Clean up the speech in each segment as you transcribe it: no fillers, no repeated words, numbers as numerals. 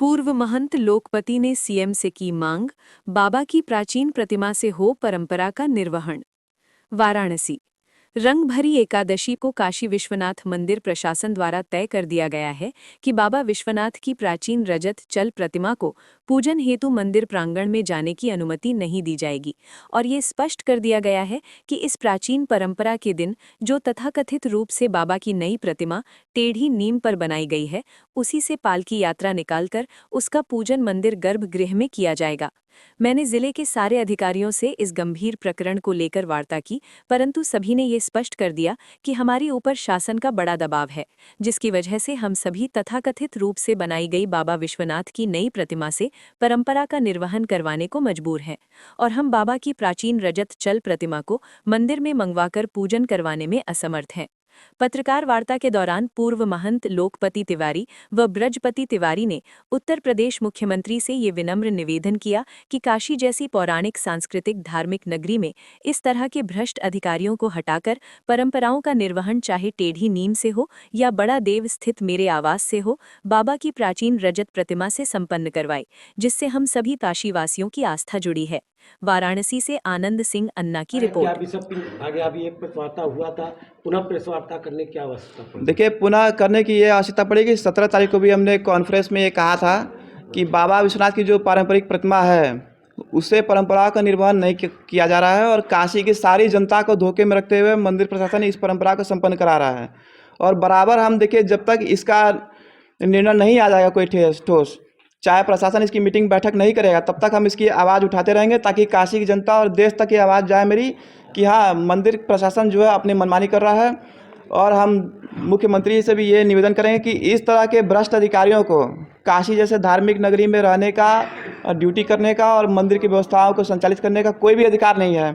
पूर्व महंत लोकपति ने सीएम से की मांग, बाबा की प्राचीन प्रतिमा से हो परंपरा का निर्वहन। वाराणसी। रंग भरी एकादशी को काशी विश्वनाथ मंदिर प्रशासन द्वारा तय कर दिया गया है कि बाबा विश्वनाथ की प्राचीन रजत चल प्रतिमा को पूजन हेतु मंदिर प्रांगण में जाने की अनुमति नहीं दी जाएगी और ये स्पष्ट कर दिया गया है कि इस प्राचीन परंपरा के दिन जो तथाकथित रूप से बाबा की नई प्रतिमा टेढ़ी नीम पर बनाई गई है, उसी से पालकी यात्रा निकालकर उसका पूजन मंदिर गर्भगृह में किया जाएगा। मैंने जिले के सारे अधिकारियों से इस गंभीर प्रकरण को लेकर वार्ता की, परंतु सभी ने ये स्पष्ट कर दिया कि हमारे ऊपर शासन का बड़ा दबाव है, जिसकी वजह से हम सभी तथाकथित रूप से बनाई गई बाबा विश्वनाथ की नई प्रतिमा से परंपरा का निर्वहन करवाने को मजबूर हैं और हम बाबा की प्राचीन रजत चल प्रतिमा को मंदिर में मंगवाकर पूजन करवाने में असमर्थ हैं। पत्रकार वार्ता के दौरान पूर्व महंत लोकपति तिवारी व ब्रजपति तिवारी ने उत्तर प्रदेश मुख्यमंत्री से ये विनम्र निवेदन किया कि काशी जैसी पौराणिक सांस्कृतिक धार्मिक नगरी में इस तरह के भ्रष्ट अधिकारियों को हटाकर परंपराओं का निर्वहन चाहे टेढ़ी नीम से हो या बड़ा देव स्थित मेरे आवास से हो, बाबा की प्राचीन रजत प्रतिमा से संपन्न करवाए, जिससे हम सभी काशीवासियों की आस्था जुड़ी है। वाराणसी से आनंद सिंह अन्ना की रिपोर्ट। अभी एक प्रेस वार्ता हुआ था, पुनः प्रेस वार्ता करने की आवश्यकता पड़ी। देखिए, पुनः करने की ये आवश्यकता पड़ेगी। 17 तारीख को भी हमने कॉन्फ्रेंस में ये कहा था कि बाबा विश्वनाथ की जो पारंपरिक प्रतिमा है उससे परंपरा का निर्वहन नहीं किया जा रहा है और काशी की सारी जनता को धोखे में रखते हुए मंदिर प्रशासन इस परंपरा को संपन्न करा रहा है। और बराबर हम देखिए, जब तक इसका निर्णय नहीं आ जाएगा कोई ठोस, चाहे प्रशासन इसकी मीटिंग बैठक नहीं करेगा, तब तक हम इसकी आवाज़ उठाते रहेंगे ताकि काशी की जनता और देश तक ये आवाज़ जाए मेरी कि हाँ, मंदिर प्रशासन जो है अपनी मनमानी कर रहा है। और हम मुख्यमंत्री से भी ये निवेदन करेंगे कि इस तरह के भ्रष्ट अधिकारियों को काशी जैसे धार्मिक नगरी में रहने का, ड्यूटी करने का और मंदिर की व्यवस्थाओं को संचालित करने का कोई भी अधिकार नहीं है।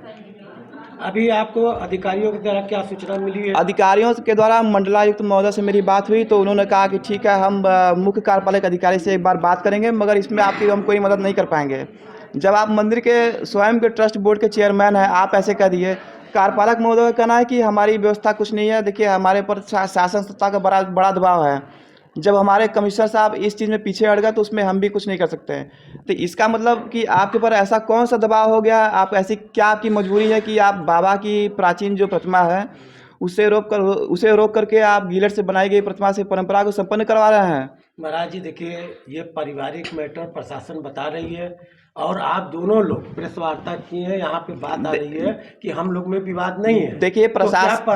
अभी आपको अधिकारियों के द्वारा क्या सूचना मिली है? अधिकारियों के द्वारा मंडलायुक्त महोदय से मेरी बात हुई तो उन्होंने कहा कि ठीक है, हम मुख्य कार्यपालक अधिकारी से एक बार बात करेंगे, मगर इसमें आपकी हम कोई मदद नहीं कर पाएंगे। जब आप मंदिर के स्वयं के ट्रस्ट बोर्ड के चेयरमैन हैं, आप ऐसे कह दिए। कार्यपालक महोदय का कहना है कि हमारी व्यवस्था कुछ नहीं है। देखिए, हमारे पर शासन सत्ता का बड़ा दबाव है। जब हमारे कमिश्नर साहब इस चीज़ में पीछे हट गए तो उसमें हम भी कुछ नहीं कर सकते हैं। तो इसका मतलब कि आपके ऊपर ऐसा कौन सा दबाव हो गया, आप ऐसी क्या आपकी मजबूरी है कि आप बाबा की प्राचीन जो प्रतिमा है उसे रोक करके आप गीलट से बनाई गई प्रतिमा से परंपरा को संपन्न करवा रहे हैं? महाराज जी, देखिए, ये पारिवारिक मैटर प्रशासन बता रही है और आप दोनों लोग प्रेस वार्ता की है, यहाँ पे बात आ रही है कि हम लोग में विवाद नहीं है। देखिए, प्रशासन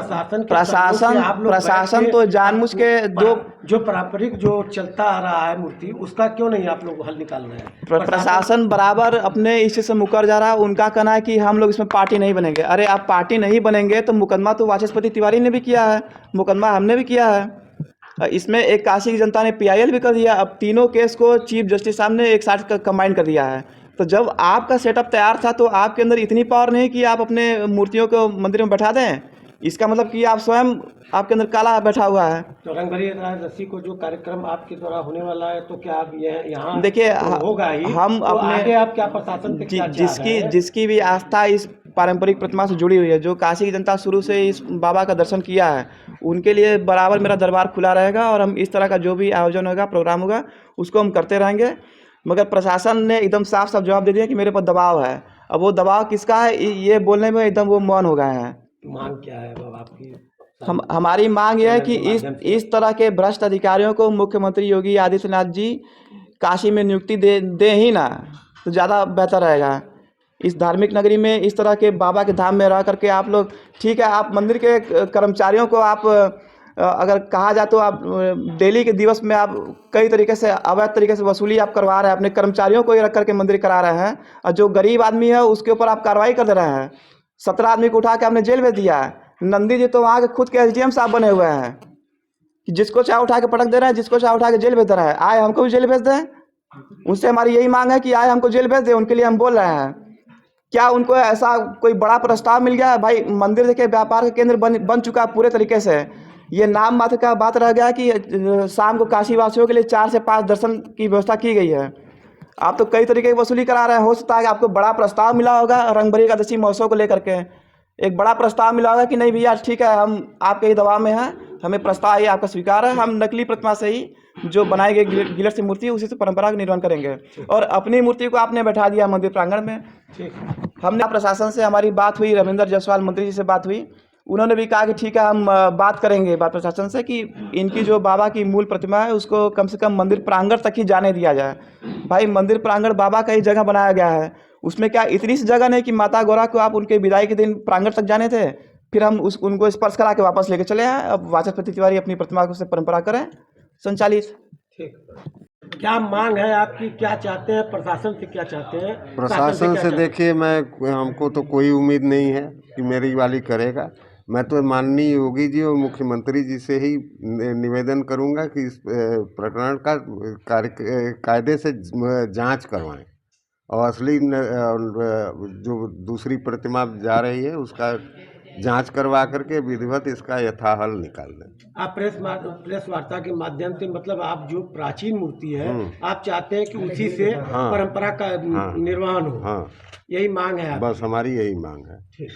तो जानबूझ के जो पारंपरिक जो चलता आ रहा है मूर्ति, उसका क्यों नहीं आप लोग हल निकाल रहे हैं? प्रशासन बराबर अपने इस चीज़ से मुकर जा रहा है। उनका कहना है कि हम लोग इसमें पार्टी नहीं बनेंगे। अरे, आप पार्टी नहीं बनेंगे तो मुकदमा तो वाचस्पति तिवारी ने भी किया है, मुकदमा हमने भी किया है। इसमें एक काशी की जनता ने PIL भी कर दिया। अब तीनों केस को चीफ जस्टिस साहब ने एक साथ कंबाइन कर दिया है। तो जब आपका सेटअप तैयार था तो आपके अंदर इतनी पावर नहीं कि आप अपने मूर्तियों को मंदिर में बैठा दें। इसका मतलब कि आप स्वयं, आपके अंदर काला बैठा हुआ है। तो रंगभरी एकादशी को जो कार्यक्रम आपके द्वारा होने वाला है, तो क्या आप यहाँ देखिए, तो होगा ही, हम तो अपने आगे आप क्या प्रशासन पे क्या जिसकी भी आस्था इस पारंपरिक प्रतिमा से जुड़ी हुई है, जो काशी की जनता शुरू से इस बाबा का दर्शन किया है, उनके लिए बराबर मेरा दरबार खुला रहेगा और हम इस तरह का जो भी आयोजन होगा, प्रोग्राम होगा, उसको हम करते रहेंगे। मगर प्रशासन ने एकदम साफ साफ जवाब दे दिया कि मेरे पर दबाव है। अब वो दबाव किसका है, ये बोलने में एकदम वो मौन हो गए हैं। मांग क्या है अब आपकी? हमारी मांग यह है कि इस तरह के भ्रष्ट अधिकारियों को मुख्यमंत्री योगी आदित्यनाथ जी काशी में नियुक्ति दे ही ना, तो ज़्यादा बेहतर रहेगा। इस धार्मिक नगरी में इस तरह के बाबा के धाम में रह करके आप लोग, ठीक है, आप मंदिर के कर्मचारियों को आप अगर कहा जाए तो आप डेली के दिवस में आप कई तरीके से अवैध तरीके से वसूली आप करवा रहे हैं, अपने कर्मचारियों को ही रख करके मंदिर करा रहे हैं और जो गरीब आदमी है उसके ऊपर आप कार्रवाई कर दे रहे हैं। 17 आदमी को उठा के आपने जेल भेज दिया है। नंदी जी तो वहाँ के खुद के SDM साहब बने हुए हैं कि जिसको चाहे उठा के पटक दे रहे हैं, जिसको चाहे उठा के जेल भेज दे रहे हैं। आए हमको भी जेल भेज दें, उनसे हमारी यही मांग है कि आए हमको जेल भेज दें। उनके लिए हम बोल रहे हैं, क्या उनको ऐसा कोई बड़ा प्रस्ताव मिल गया? भाई, मंदिर देखिए व्यापार का केंद्र बन चुका है पूरे तरीके से। ये नाम मात्र का बात रह गया कि शाम को काशी वासियों के लिए 4 से 5 दर्शन की व्यवस्था की गई है। आप तो कई तरीके की वसूली करा रहे हैं। हो सकता है कि आपको बड़ा प्रस्ताव मिला होगा रंगभरी एकादशी महोत्सव को लेकर के, एक बड़ा प्रस्ताव मिला होगा कि नहीं भैया ठीक है, हम आपके ही दबाव में हैं, हमें प्रस्ताव ये आपका स्वीकार है, हम नकली प्रतिमा से ही जो बनाई गई गिलट से मूर्ति है उसी से परंपरा का निर्वहन करेंगे। और अपनी मूर्ति को आपने बैठा दिया मंदिर प्रांगण में। ठीक। हमने प्रशासन से हमारी बात हुई, रविंद्र जायसवाल मंत्री जी से बात हुई, उन्होंने भी कहा कि ठीक है हम बात करेंगे बात प्रशासन से कि इनकी जो बाबा की मूल प्रतिमा है उसको कम से कम मंदिर प्रांगण तक ही जाने दिया जाए। भाई मंदिर प्रांगण बाबा का ही जगह बनाया गया है, उसमें क्या इतनी सी जगह नहीं कि माता गौरा को आप उनके विदाई के दिन प्रांगण तक जाने थे, फिर हम उनको स्पर्श करा के वापस लेके चले आए। अब वाचस्पति तिवारी अपनी प्रतिमा को से परंपरा करें संचालित। ठीक। क्या मांग है आपकी, क्या चाहते हैं, प्रशासन से क्या चाहते हैं? प्रशासन से देखिए, हमको तो कोई उम्मीद नहीं है कि मेरी वाली करेगा। मैं तो माननीय योगी जी और मुख्यमंत्री जी से ही निवेदन करूंगा कि इस प्रकरण का कायदे से जांच करवाएं और असली जो दूसरी प्रतिमा जा रही है उसका जांच करवा करके विधिवत इसका यथाहल निकाल दें। आप प्रेस वार्ता के माध्यम से, मतलब आप जो प्राचीन मूर्ति है आप चाहते हैं कि उसी से परंपरा का निर्वहन हो। हाँ, यही मांग है आपकी? बस हमारी यही मांग है। ठीक।